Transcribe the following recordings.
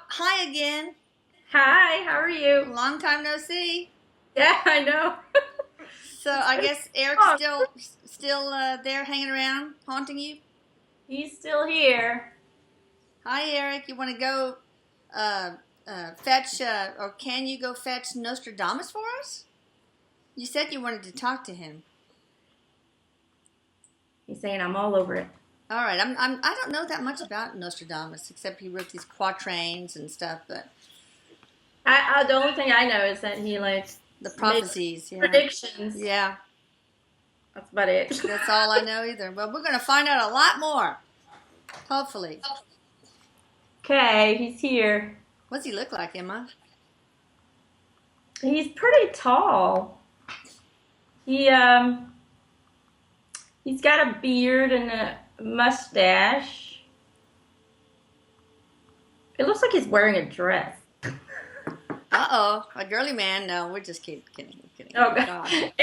Hi again. Hi, how are you? Long time no see. Yeah, I know. So I guess Eric's Oh, still there hanging around, haunting you. he's still here. Hi, Eric. You want to go uh, fetch, or can you go fetch Nostradamus for us? You said you wanted to talk to him. He's saying I'm all over it. All right. I don't know that much about Nostradamus except he wrote these quatrains and stuff, but The only thing I know is that he the makes prophecies, yeah, predictions. yeah. That's about it. That's all I know either. Well, we're going to find out a lot more, hopefully. Okay, he's here. What's he look like, Emma? He's pretty tall. He he's got a beard and a mustache. It looks like he's wearing a dress. Uh-oh, a girly man? No, we're just kidding. Oh Oh, God.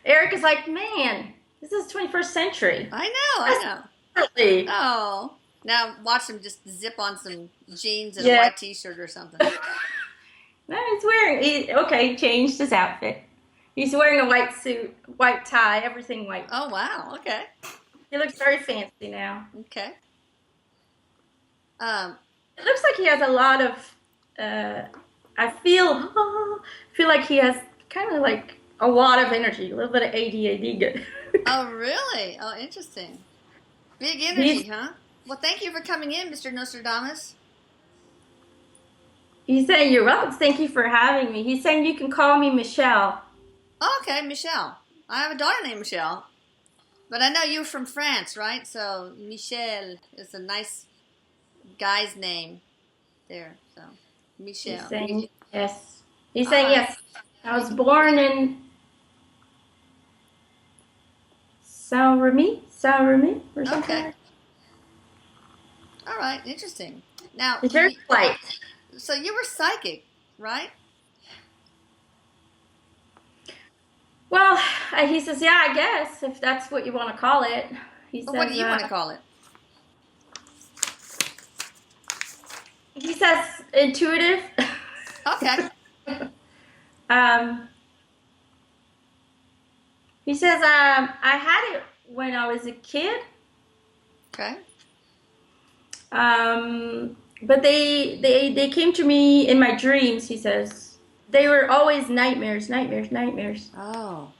Eric is like, man, this is 21st century. I know. Really? Oh, now watch him just zip on some jeans and a Yeah. white t-shirt or something. No, he changed his outfit. He's wearing a white suit, white tie, everything white. Oh, wow. Okay. He looks very fancy now. Okay. Um, It looks like he has a lot of, I feel like he has kind of like a lot of energy, a little bit of ADD. oh, really? Oh, interesting. Big energy, huh? Well, thank you for coming in, Mr. Nostradamus. He's saying, you're welcome. Thank you for having me. He's saying you can call me Michelle. Oh, okay, Michelle. I have a daughter named Michelle. But I know you're from France, right? So Michel is a nice guy's name there. So Michel. He's saying yes. He's All saying right. yes. I was born in Saint-Remy or something. Okay. All right. Interesting. Now, It's very polite. so you were psychic, right? Well, he says, yeah, I guess, if that's what you want to call it. What do you want to call it? He says intuitive. Okay. um, he says, I had it when I was a kid. Okay. But they came to me in my dreams, he says. They were always nightmares. Oh.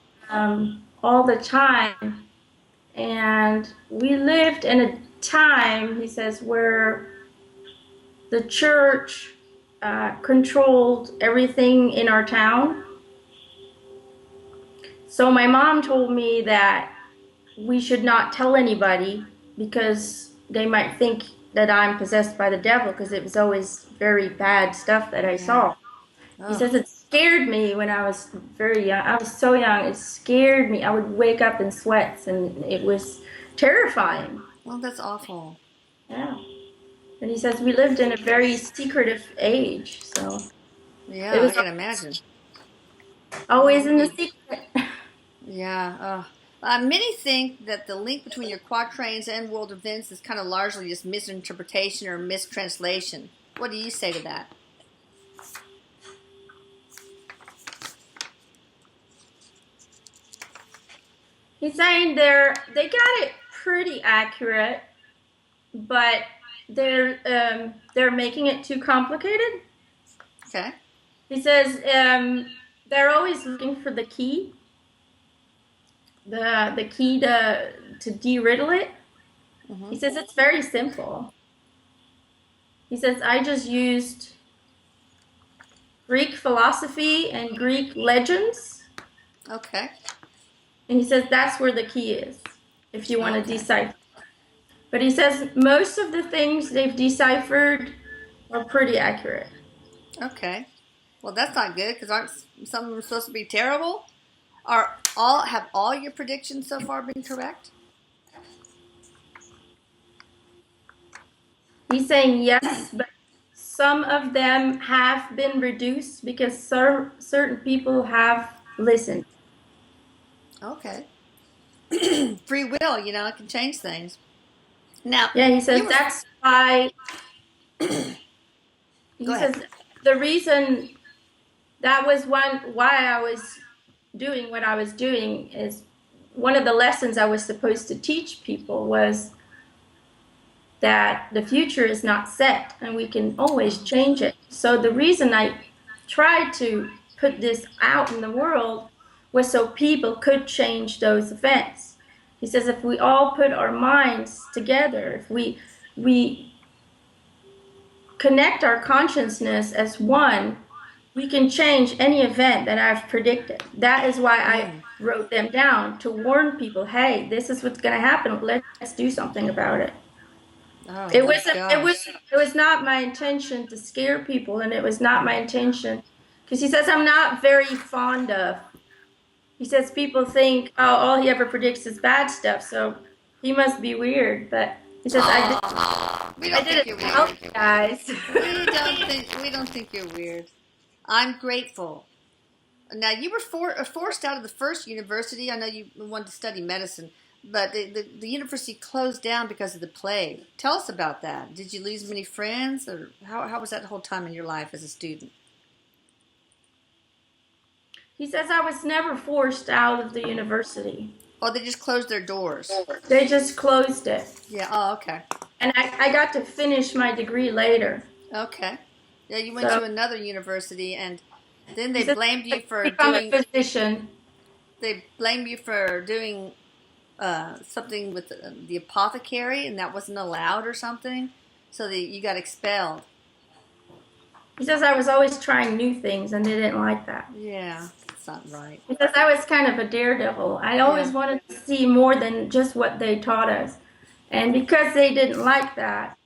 All the time. And we lived in a time, he says, where the church controlled everything in our town. So my mom told me that we should not tell anybody because they might think that I'm possessed by the devil, because it was always very bad stuff that I saw. He says it scared me when I was very young. I was so young, it scared me. I would wake up in sweats and it was terrifying. Well, that's awful. Yeah. And he says we lived in a very secretive age, so Yeah, it was I can imagine. always in the secret. Yeah. Many think that the link between your quatrains and world events is kind of largely just misinterpretation or mistranslation. What do you say to that? He's saying they got it pretty accurate, but they're making it too complicated. Okay. He says they're always looking for the key, the key to de-riddle it. Mm-hmm. He says it's very simple. He says I just used Greek philosophy and Greek legends. Okay. And he says that's where the key is, if you want to decipher. But he says most of the things they've deciphered are pretty accurate. Okay. Well, that's not good, because aren't some of them supposed to be terrible? Have all your predictions so far been correct? He's saying yes, but some of them have been reduced because certain people have listened. Okay. Free will, it can change things. Now, Yeah, he says that's why Go he ahead. says the reason that was why I was doing what I was doing is one of the lessons I was supposed to teach people was that the future is not set and we can always change it. So the reason I tried to put this out in the world was so people could change those events. He says if we all put our minds together, if we connect our consciousness as one, we can change any event that I've predicted. That is why I wrote them down to warn people, hey, this is what's going to happen. Let's do something about it. Oh It my wasn't. gosh. It was not my intention to scare people, and it was not my intention because he says I'm not very fond of. He says people think, oh, all he ever predicts is bad stuff, so he must be weird. But he says We I don't think didn't you're help weird. you guys. We don't think you're weird. I'm grateful. Now you were forced out of the first university. I know you wanted to study medicine, but the university closed down because of the plague. Tell us about that. Did you lose many friends, or how was that whole time in your life as a student? He says I was never forced out of the university. Oh, they just closed their doors. They just closed it. Yeah. Oh, okay. And I got to finish my degree later. Okay. Yeah, you went So to another university, and then he they says blamed I you for become a doing. physician. They blamed you for doing something with the apothecary, and that wasn't allowed or something, so that you got expelled. He says I was always trying new things, and they didn't like that. Yeah, that's not right. He says I was kind of a daredevil. I always Yeah. wanted to see more than just what they taught us. And because they didn't like that,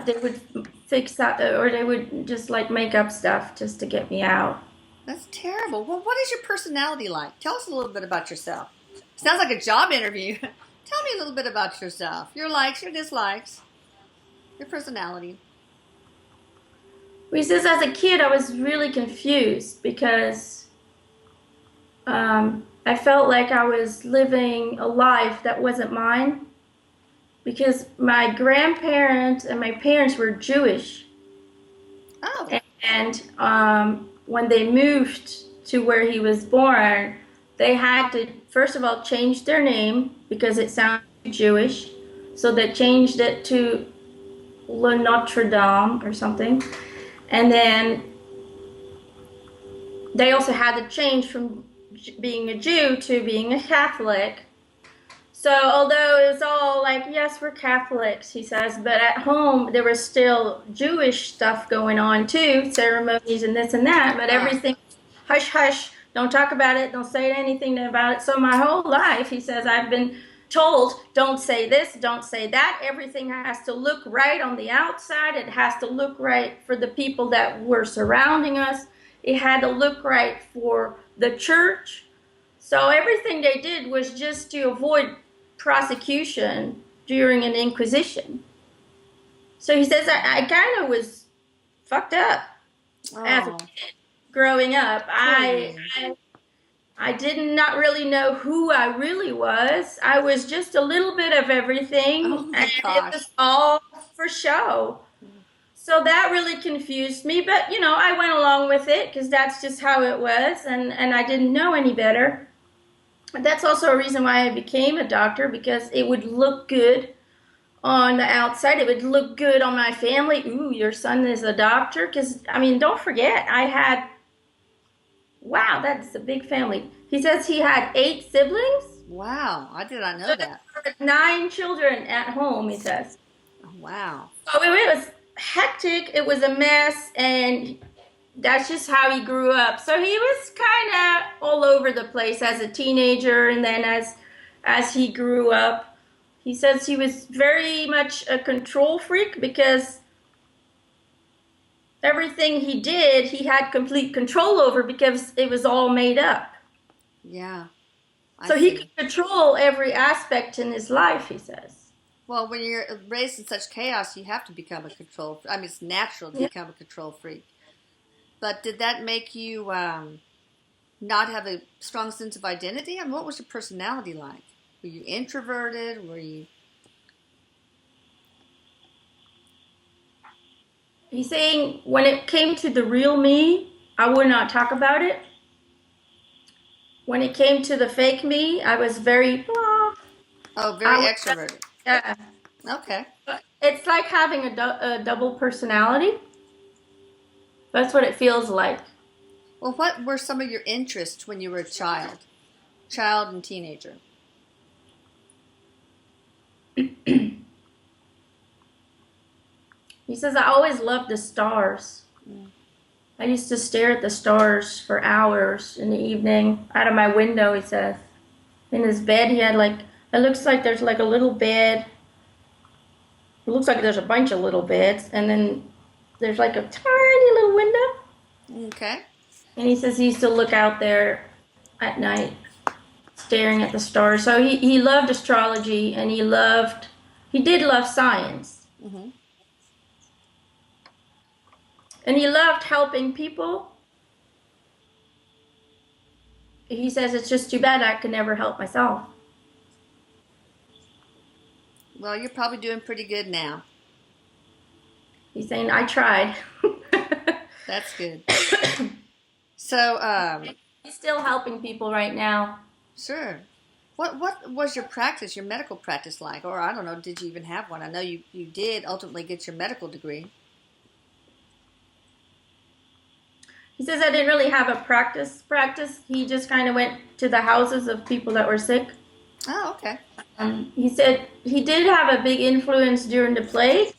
they would fix that, or they would just like make up stuff just to get me out. That's terrible. Well, what is your personality like? Tell us a little bit about yourself. Sounds like a job interview. Tell me a little bit about yourself. Your likes, your dislikes, your personality. He says as a kid I was really confused because I felt like I was living a life that wasn't mine because my grandparents and my parents were Jewish. Oh. And when they moved to where he was born, they had to, first of all, change their name because it sounded Jewish. So they changed it to Le Notre Dame or something. And then they also had to change from being a Jew to being a Catholic. So although it was all like, yes, we're Catholics, he says, but at home there was still Jewish stuff going on too, ceremonies and this and that, but everything, hush, hush, don't talk about it, don't say anything about it. So my whole life, he says, I've been told, don't say this, don't say that. Everything has to look right on the outside. It has to look right for the people that were surrounding us. It had to look right for the church. So everything they did was just to avoid prosecution during an inquisition. So he says I kind of was fucked up as a kid growing up. I did not really know who I really was. I was just a little bit of everything, and it was all for show. So that really confused me, but I went along with it because that's just how it was, and I didn't know any better. That's also a reason why I became a doctor, because it would look good on the outside. It would look good on my family. Ooh, your son is a doctor. Because, don't forget, wow, that's a big family. He says he had 8 siblings. Wow, I did not know that. 9 children at home, he says. Wow. So it was hectic. It was a mess, and that's just how he grew up. So he was kind of all over the place as a teenager, and then as he grew up. He says he was very much a control freak because everything he did, he had complete control over because it was all made up. Yeah. So he could control every aspect in his life, he says. Well, when you're raised in such chaos, you have to become a control freak. It's natural to become a control freak. But did that make you not have a strong sense of identity? What was your personality like? Were you introverted? Were you... He's saying when it came to the real me, I would not talk about it. When it came to the fake me, I was very blah. Oh, very I would, extroverted. yeah. Okay. It's like having a double personality. That's what it feels like. Well, what were some of your interests when you were a child and teenager? He says, I always loved the stars. Mm. I used to stare at the stars for hours in the evening out of my window, he says. In his bed, he had like, it looks like there's like a little bed. It looks like there's a bunch of little beds, and then there's like a tiny little window. Okay. And he says he used to look out there at night, staring at the stars. So he loved astrology, and he did love science. Mm-hmm. And he loved helping people. He says it's just too bad I could never help myself. Well, you're probably doing pretty good now. He's saying, I tried. That's good. So, He's still helping people right now. sure. What was your practice, your medical practice like? Or I don't know, did you even have one? I know you did ultimately get your medical degree. He says I didn't really have a practice. He just kind of went to the houses of people that were sick. Oh, okay. He said he did have a big influence during the plague.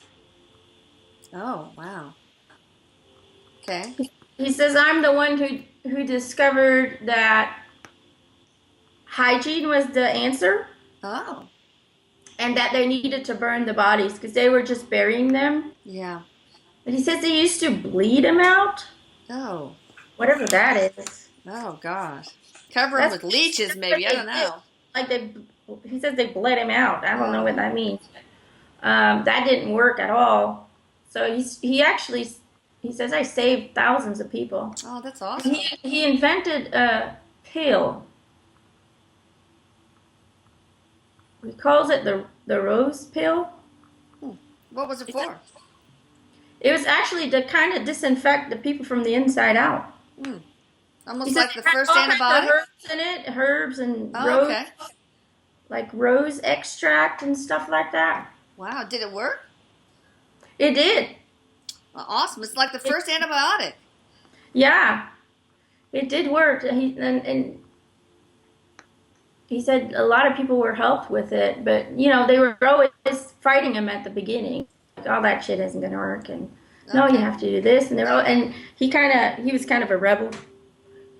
Oh, wow. Okay. He says I'm the one who discovered that hygiene was the answer Oh, and that they needed to burn the bodies because they were just burying them. yeah. But he says they used to bleed them out, Oh, whatever that is. oh gosh. Cover them with leeches, That's maybe. what I they don't did. know. Like he says they bled him out. I don't know what Oh, that means. That didn't work at all. So he says I saved thousands of people. oh, that's He awesome. he invented a pill. He calls it the rose pill. Hmm. What was it for? It was actually to kind of disinfect the people from the inside out. Hmm. He Almost says like the it had first all kinds of antibiotic? herbs in it, herbs and Oh, rose, okay. like rose extract and stuff like that. Wow, did it work? It did. Well, awesome. It's like the It, first antibiotic. yeah, it did work. And he said a lot of people were helped with it, but they were always fighting him at the beginning. Like, all that shit isn't gonna work, and no, you Okay. have to do this, and he was kind of a rebel.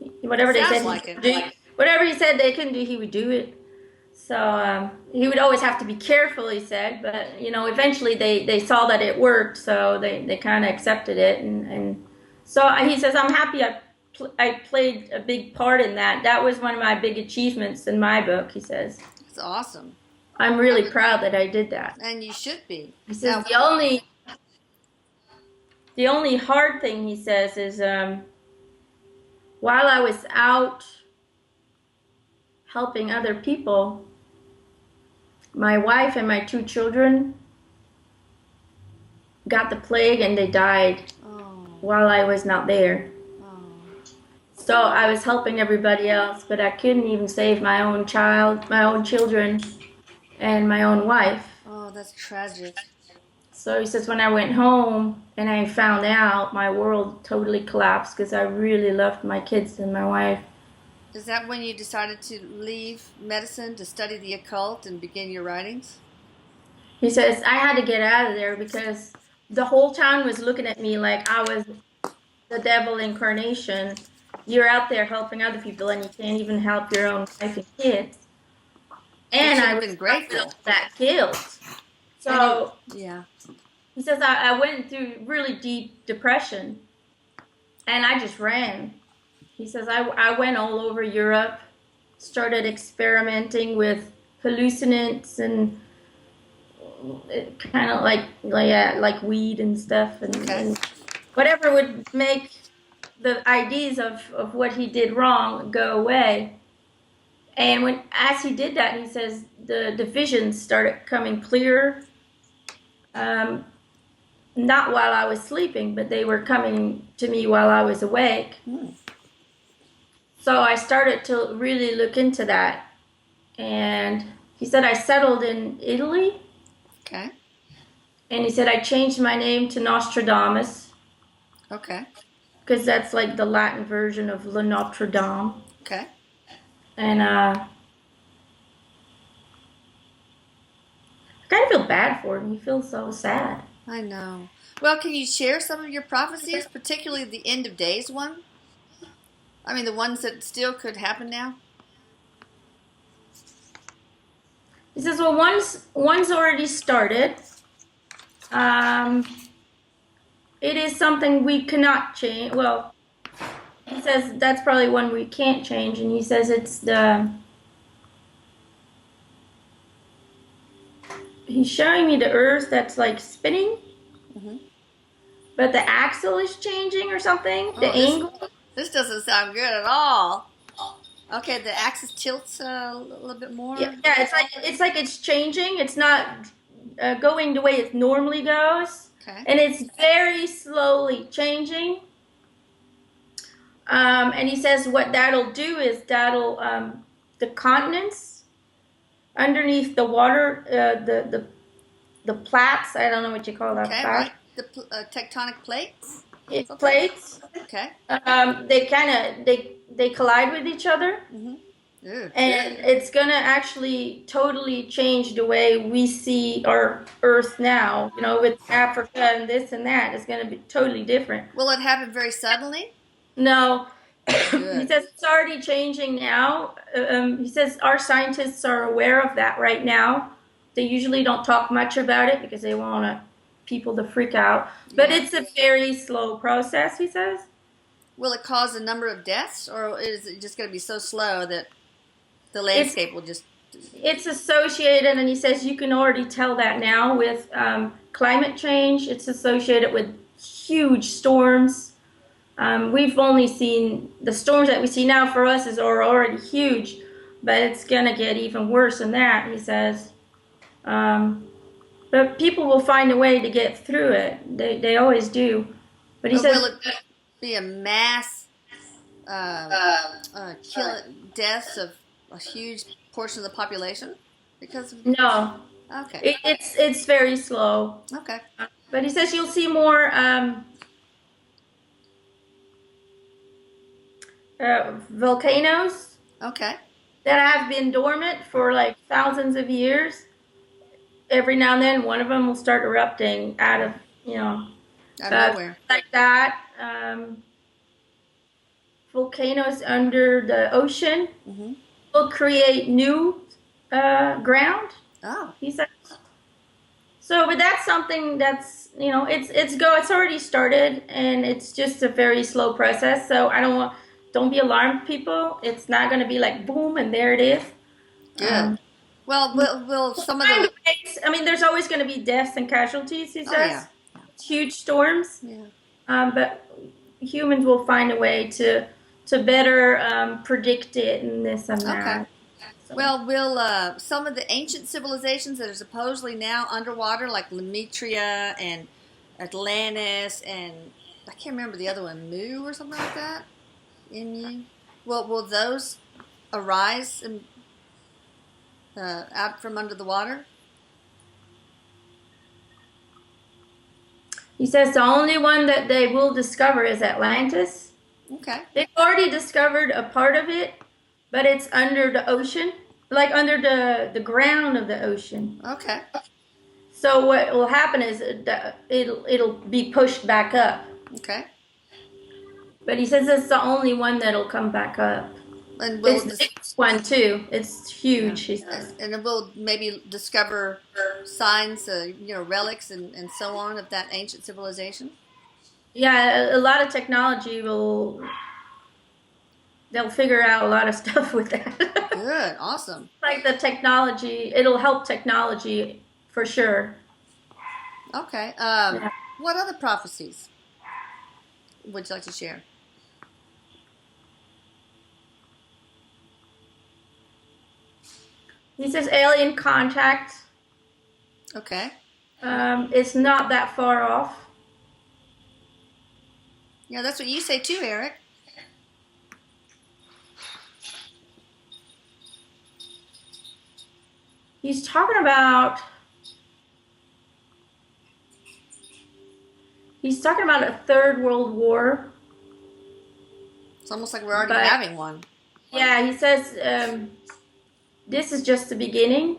It Whatever they said sounds he like could it. do, whatever he said they couldn't do, he would do it. So he would always have to be careful, he said, but eventually they saw that it worked, so they kind of accepted it, and so he says I'm happy I played a big part in that. That was one of my big achievements in my book, he says. It's awesome. I'm really proud that I did that. And you should be. He says Now, the only hard thing, he says, is while I was out helping other people, my wife and my 2 children got the plague and they died oh, while I was not there. oh, So I was helping everybody else, but I couldn't even save my own child, my own children, and my own wife. oh, that's tragic. So he says when I went home and I found out, my world totally collapsed because I really loved my kids and my wife. Is that when you decided to leave medicine to study the occult and begin your writings? He says I had to get out of there because the whole town was looking at me like I was the devil incarnation. You're out there helping other people and you can't even help your own wife and kids. You And should I have was been stuck with grateful. that guilt. So Yeah. he says I went through really deep depression and I just ran. He says I went all over Europe, started experimenting with hallucinants and kind of like weed and stuff Okay. and whatever would make the ideas of what he did wrong go away. And as he did that, he says the visions started coming clearer. Um, not while I was sleeping, but they were coming to me while I was awake. So I started to really look into that. And he said I settled in Italy. Okay. And he said I changed my name to Nostradamus. Okay. Because that's like the Latin version of Le Notre Dame. Okay. And I kind of feel bad for him. He feels so sad. I know. Well, can you share some of your prophecies, particularly the end of days one? I mean, the ones that still could happen now? He says, well, one's already started. It is something we cannot change. Well, he says that's probably one we can't change, and he says it's he's showing me the Earth that's like spinning, but the axle is changing or something. The angle. This doesn't sound good at all. Okay, the axis tilts a little bit more. Yeah, it's like it's changing. It's not going the way it normally goes, and it's very slowly changing. And he says what that'll do is that'll the continents underneath the water, the plats. I don't know what you call that. Okay, right. The tectonic plates. Plates. Okay. They collide with each other. And it's going to actually totally change the way we see our Earth now. You know, with Africa and this and that, it's going to be totally different. Will it happen very suddenly? No. He says it's already changing now. He says our scientists are aware of that right now. They usually don't talk much about it because they want people to freak out. But it's a very slow process, he says. Will it cause a number of deaths, or is it just going to be so slow that the landscape will just... It's associated, and he says you can already tell that now with climate change. It's associated with huge storms. We've only seen the storms that we see now for us are already huge, but it's going to get even worse than that, he says. But people will find a way to get through it. They always do. But he says... Will it be a mass deaths of a huge portion of the population because of... No. Okay. It's very slow. Okay. But he says you'll see more volcanoes. Okay. That have been dormant for like thousands of years. Every now and then, one of them will start erupting out of nowhere. Like that. Volcanoes under the ocean will create new ground. Oh, he says. So, but that's something that's it's already started, and it's just a very slow process. So don't be alarmed, people. It's not going to be like boom and there it is. Good. Well, will some of the... I mean, there's always going to be deaths and casualties, he says. Huge storms. Yeah. But humans will find a way to better predict it and this and that. Okay. So. Well, will some of the ancient civilizations that are supposedly now underwater, like Lemetria and Atlantis, and I can't remember the other one, Mu or something like that? Mu? Will those arise and out from under the water? He says the only one that they will discover is Atlantis. Okay. They've already discovered a part of it, but it's under the ocean, like under the ground of the ocean. Okay. So what will happen is it'll be pushed back up. Okay. But he says it's the only one that'll come back up. And it's the biggest one too. It's huge. He says. And it will maybe discover signs, relics and so on of that ancient civilization. Yeah, a lot of technology they'll figure out a lot of stuff with that. Good, awesome. Like the technology, it'll help technology for sure. Okay. What other prophecies would you like to share? He says alien contact. Okay. It's not that far off. Yeah, that's what you say too, Erik. He's talking about a third world war. It's almost like we're already having one. Yeah, he says this is just the beginning.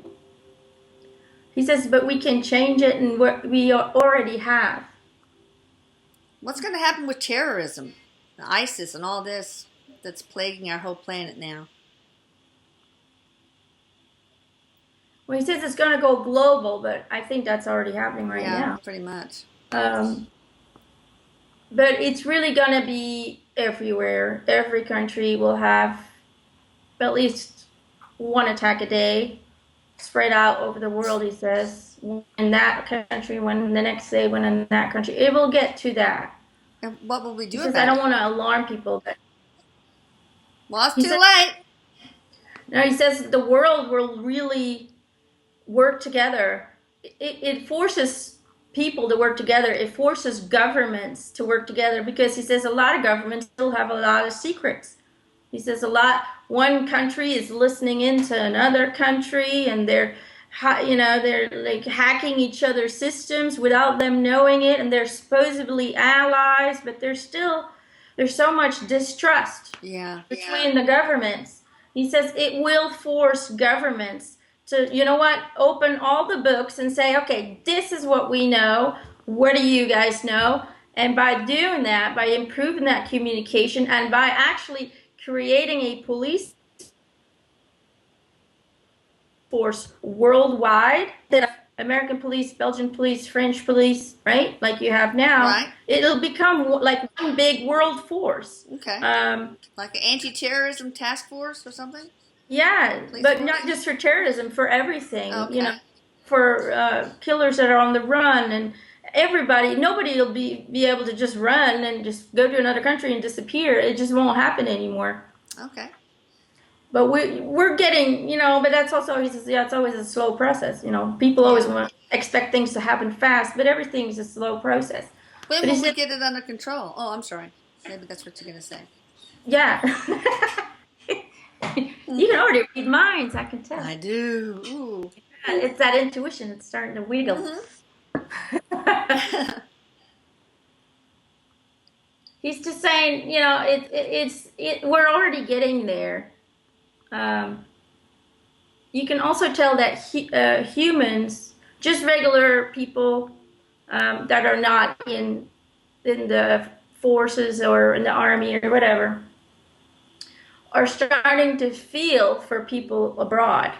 He says, but we can change it, and we already have. What's going to happen with terrorism, ISIS, and all this that's plaguing our whole planet now? Well, he says it's going to go global, but I think that's already happening right now. Yeah, pretty much. But it's really going to be everywhere. Every country will have at least one attack a day spread out over the world, he says. In that country, when the next day, when in that country. It will get to that. And what will we do about it? I don't want to alarm people. But well, it's too late. No, he says the world will really work together. It forces people to work together. It forces governments to work together, because he says a lot of governments still have a lot of secrets. He says one country is listening into another country, and they're like hacking each other's systems without them knowing it, and they're supposedly allies, but there's so much distrust between the governments. He says it will force governments to, open all the books and say, okay, this is what we know. What do you guys know? And by doing that, by improving that communication, and by actually creating a police force worldwide, that American police, Belgian police, French police, right? Like you have now, right. It'll become like one big world force. Okay. Like an anti-terrorism task force or something? Yeah, Police but force? Not just for terrorism, for everything. Okay. For killers that are on the run, and everybody. Nobody will be able to just run and just go to another country and disappear. It just won't happen anymore. Okay. But we're getting, but that's also, he says, it's always a slow process. People always expect things to happen fast, but everything's a slow process. When will we get it under control? Oh, I'm sorry. Maybe that's what you're going to say. Yeah. You can already read minds, I can tell. I do. Ooh. It's that intuition. It's starting to wiggle. Mm-hmm. He's just saying, we're already getting there. You can also tell that humans, just regular people that are not in the forces or in the army or whatever, are starting to feel for people abroad.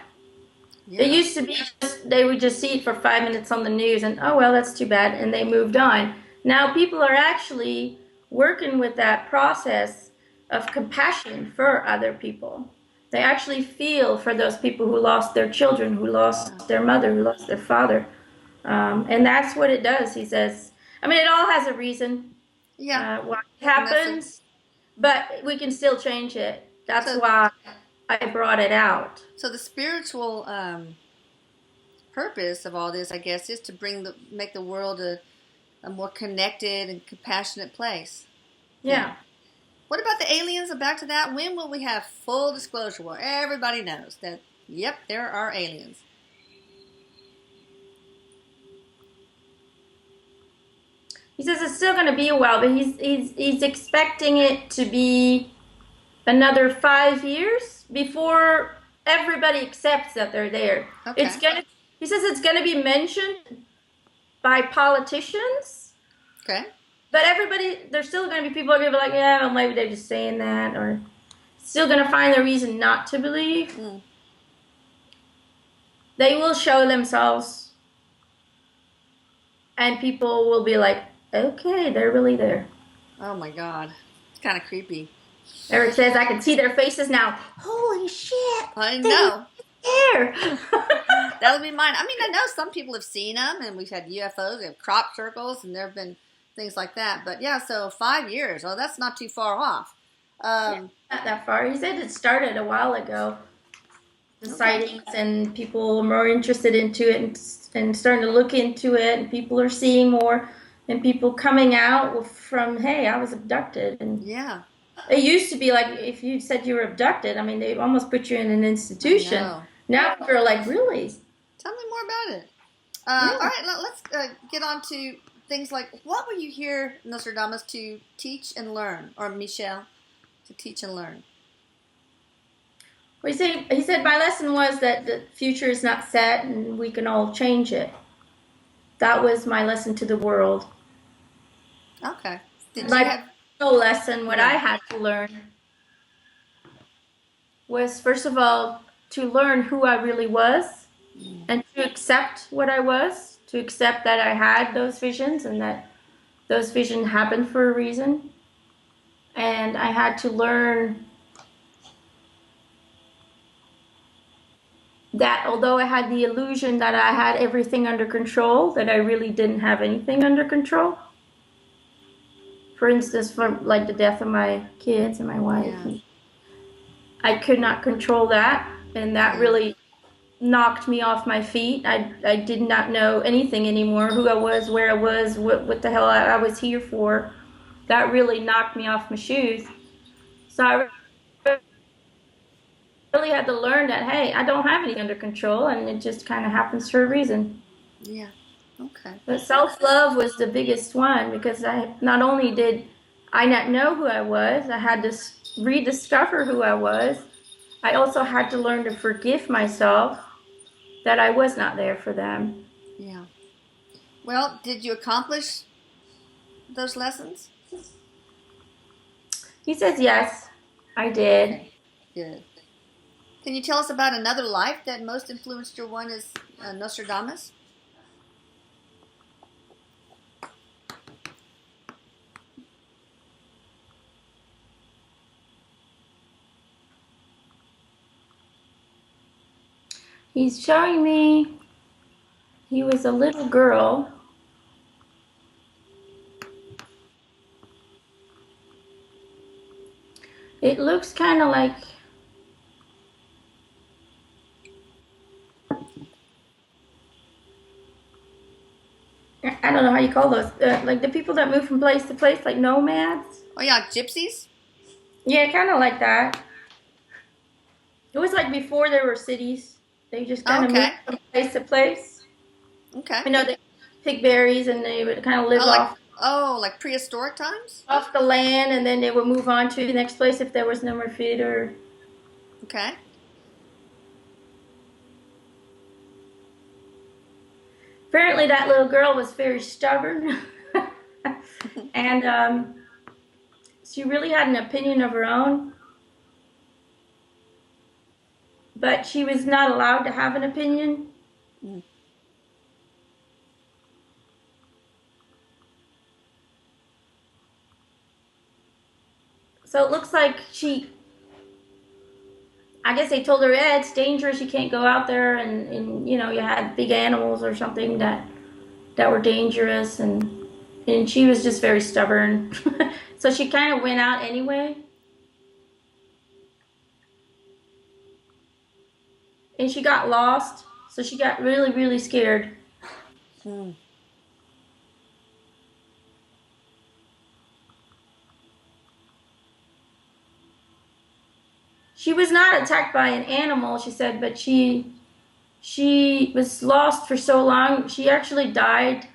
Yeah. It used to be they would just see it for 5 minutes on the news and, oh, well, that's too bad, and they moved on. Now people are actually working with that process of compassion for other people. They actually feel for those people who lost their children, who lost their mother, who lost their father. And that's what it does, he says. I mean, it all has a reason why it happens, but we can still change it. That's why I brought it out. So the spiritual purpose of all this, I guess, is to make the world a more connected and compassionate place. Yeah. What about the aliens? Back to that. When will we have full disclosure where everybody knows that, yep, there are aliens? He says it's still going to be a while, but he's expecting it to be another 5 years before everybody accepts that they're there. Okay. He says it's going to be mentioned by politicians. Okay. But there's still going to be people who are going to be like, yeah, well, maybe they're just saying that, or still going to find a reason not to believe. Mm. They will show themselves, and people will be like, okay, they're really there. Oh my God. It's kind of creepy. Erik says, I can see their faces now. Holy shit. I know. There. That'll be mine. I mean, I know some people have seen them, and we've had UFOs, we have crop circles, and there have been things like that. But yeah, so 5 years. Oh, that's not too far off. Not that far. He said it started a while ago. The sightings, and people are more interested into it and starting to look into it, and people are seeing more. and people coming out from, hey, I was abducted. And Yeah. it used to be like if you said you were abducted, I mean, they almost put you in an institution. I know. Now people are like, really? Tell me more about it. Yeah. All right, let's get on to things like, what would you hear Nostradamus to teach and learn, or Michel to teach and learn? Well, he said my lesson was that the future is not set and we can all change it. That was my lesson to the world. Okay. Did My you have personal lesson, what I Yeah. had to learn was, first of all, to learn who I really was and to accept what I was, to accept that I had those visions and that those visions happened for a reason. And I had to learn that although I had the illusion that I had everything under control, that I really didn't have anything under control. For instance, from like the death of my kids and my wife. Yeah. I could not control that, and that really knocked me off my feet. I did not know anything anymore, who I was, where I was, what the hell I was here for. That really knocked me off my shoes. So I really had to learn that, hey, I don't have anything under control, and it just kind of happens for a reason. Yeah. Okay. But self-love was the biggest one, because I not only did I not know who I was, I had to rediscover who I was. I also had to learn to forgive myself that I was not there for them. Yeah. Well, did you accomplish those lessons? He says, yes, I did. Okay. Good. Can you tell us about another life that most influenced your one as Nostradamus? He's showing me he was a little girl. It looks kind of like I don't know how you call those, like the people that move from place to place, like nomads. Oh yeah, gypsies. Yeah, kind of like that. It was like before there were cities. They just kind of moved from place to place. Okay. You know, they pick berries and they would kind of live like prehistoric times. Off the land, and then they would move on to the next place if there was no more food or. Okay. Apparently, that little girl was very stubborn, and she really had an opinion of her own. But she was not allowed to have an opinion. Mm. So it looks like I guess they told her, yeah, it's dangerous, you can't go out there, and you know, you had big animals or something that were dangerous, and she was just very stubborn. So she kind of went out anyway. And she got lost, so she got really, really scared. Hmm. She was not attacked by an animal, she said, but she was lost for so long. She actually died.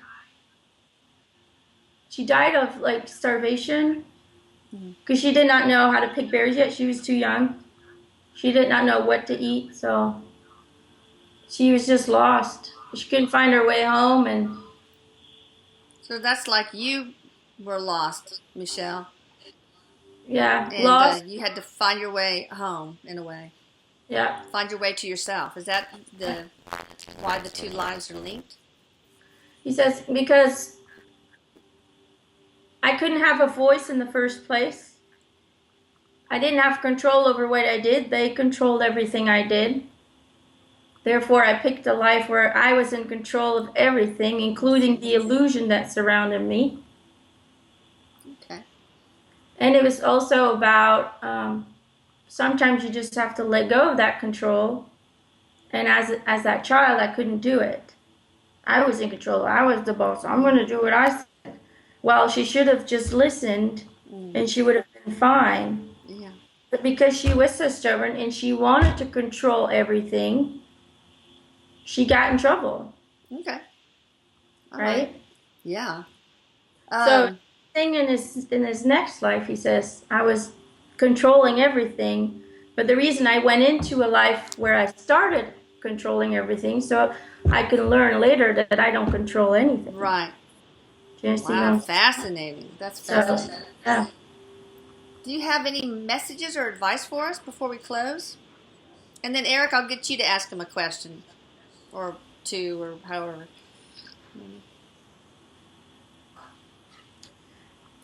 She died of like starvation because she did not know how to pick berries yet. She was too young. She did not know what to eat, so she was just lost. She couldn't find her way home, and so that's like you were lost, Michelle. Yeah, and lost. You had to find your way home in a way. Yeah. Find your way to yourself. Is that why the two lives are linked? He says, because I couldn't have a voice in the first place. I didn't have control over what I did. They controlled everything I did. Therefore, I picked a life where I was in control of everything, including the illusion that surrounded me. Okay. And it was also about sometimes you just have to let go of that control. And as that child, I couldn't do it. I was in control. I was the boss. I'm going to do what I said. well, she should have just listened and she would have been fine. Yeah. But because she was so stubborn and she wanted to control everything, she got in trouble, Okay. All right. right? Yeah. So Um, thing in his next life, he says, I was controlling everything, but the reason I went into a life where I started controlling everything, so I can learn later that I don't control anything. right. Do you see what Wow. I'm saying? Fascinating. That's So, fascinating. yeah. Do you have any messages or advice for us before we close? And then, Eric, I'll get you to ask him a question or two or however.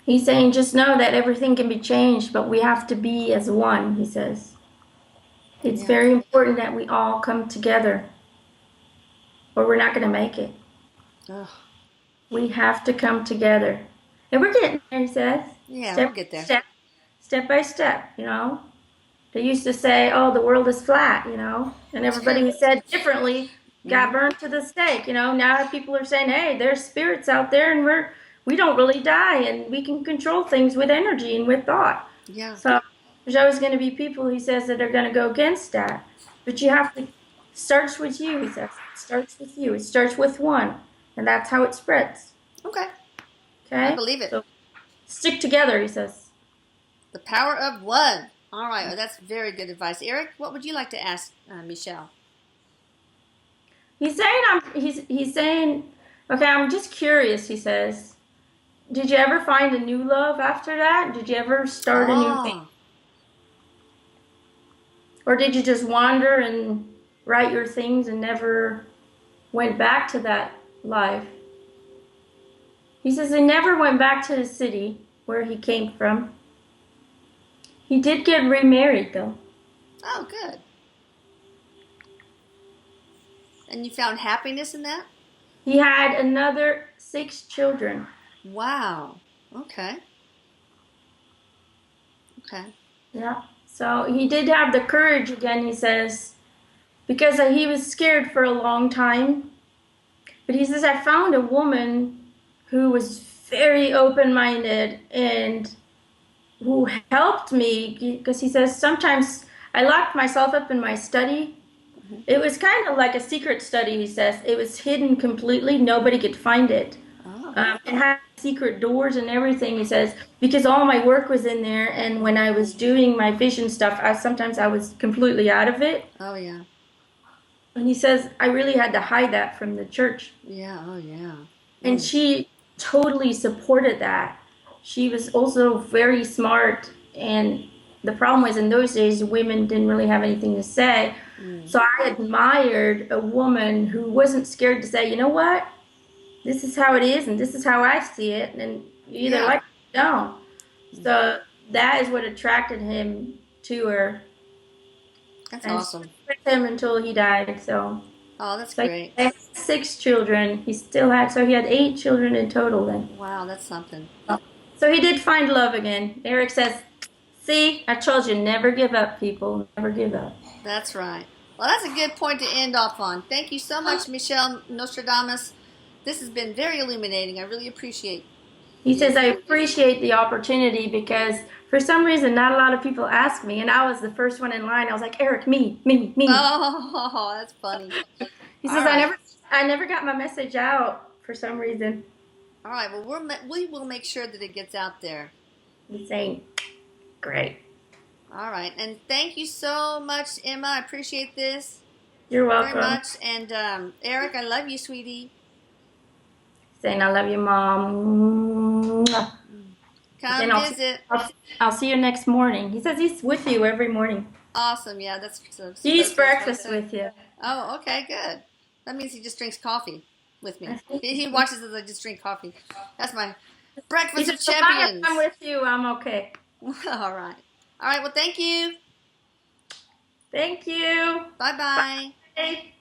He's saying just know that everything can be changed, but we have to be as one, he says. It's Yeah. very important that we all come together or we're not going to make it. Ugh. We have to come together. And we're getting there, he says. Yeah, we'll Step get by there. step, step by step, you know. They used to say, oh, the world is flat, you know. And everybody who said differently got burned to the stake, you know. Now people are saying, hey, there's spirits out there and we don't really die and we can control things with energy and with thought. Yeah. So there's always going to be people, he says, that are going to go against that. But you have to, starts with you, he says. It starts with you. It starts with one. And that's how it spreads. Okay. I Okay? believe it. So stick together, he says. The power of one. All right. Well, that's very good advice. Eric, what would you like to ask Michelle? He's saying, he's saying, okay, I'm just curious, he says. Did you ever find a new love after that? Did you ever start a new thing? Oh, Or did you just wander and write your things and never went back to that life? He says he never went back to the city where he came from. He did get remarried, though. oh, good. And you found happiness in that? He had another 6 children. Wow. Okay. Okay. Yeah. So he did have the courage again, he says, because he was scared for a long time. But he says, I found a woman who was very open-minded and who helped me, because he says, sometimes I locked myself up in my study. It was kind of like a secret study, he says. It was hidden completely. Nobody could find it. Oh. It had secret doors and everything, he says, because all my work was in there. And when I was doing my vision stuff, sometimes I was completely out of it. Oh, yeah. And he says, I really had to hide that from the church. Yeah. Oh, yeah. And she totally supported that. She was also very smart. And the problem was, in those days, women didn't really have anything to say. So I admired a woman who wasn't scared to say, you know what? This is how it is, and this is how I see it, and you either like it or don't. So that is what attracted him to her. That's And awesome. she was with him until he died. So, Oh, that's so great. he had 6 children. He still had, so he had 8 children in total then. Wow, that's something. So he did find love again. Erik says, see, I told you, never give up, people. Never give up. That's right. Well, that's a good point to end off on. Thank you so much, Michelle Nostradamus. This has been very illuminating. I really appreciate it. He says, I appreciate the opportunity because for some reason, not a lot of people ask me. And I was the first one in line. I was like, Erik, me. Oh, that's funny. He says, I never got my message out for some reason. All right. Well, we will make sure that it gets out there. He's saying, great. All right. And thank you so much, Emma. I appreciate this. You're welcome. Very much. And Erik, I love you, sweetie. Saying, I love you, Mom. Come visit. I'll see you next morning. He says he's with you every morning. Awesome. Yeah, that's so. He eats breakfast with you. Oh, okay, good. That means he just drinks coffee with me. He watches as I just drink coffee. That's my breakfast of champions. If I'm with you, I'm okay. All right. All right. Well, thank you. Thank you. Bye-bye. Bye.